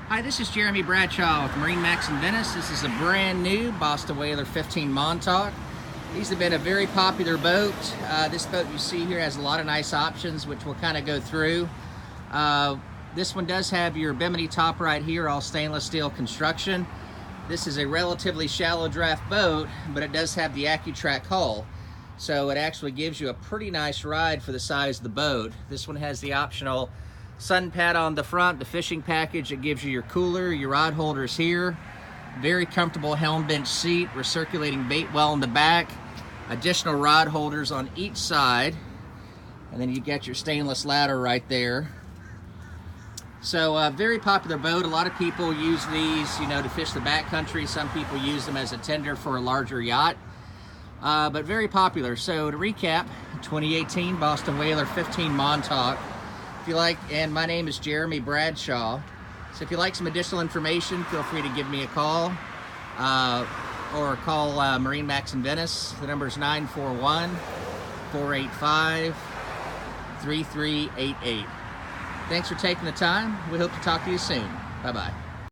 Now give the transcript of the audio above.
Hi, this is Jeremy Bradshaw with MarineMax in Venice. This is a brand new Boston Whaler 15 Montauk. These have been a very popular boat. This boat you see here has a lot of nice options, which we'll kind of go through. This one does have your bimini top right here, all stainless steel construction. This is a relatively shallow draft boat, but it does have the AccuTrack hull. So it actually gives you a pretty nice ride for the size of the boat. This one has the optional sun pad on the front, the fishing package. It gives you your cooler, your rod holders here. Very comfortable helm bench seat, recirculating bait well in the back. Additional rod holders on each side. And then you get your stainless ladder right there. So very popular boat. A lot of people use these, to fish the backcountry. Some people use them as a tender for a larger yacht. But very popular. So to recap, 2018 Boston Whaler 15 Montauk. If you like, and my name is Jeremy Bradshaw. So if you like some additional information, feel free to give me a call or call MarineMax in Venice. The number is 941-485-3388. Thanks for taking the time. We hope to talk to you soon. Bye-bye.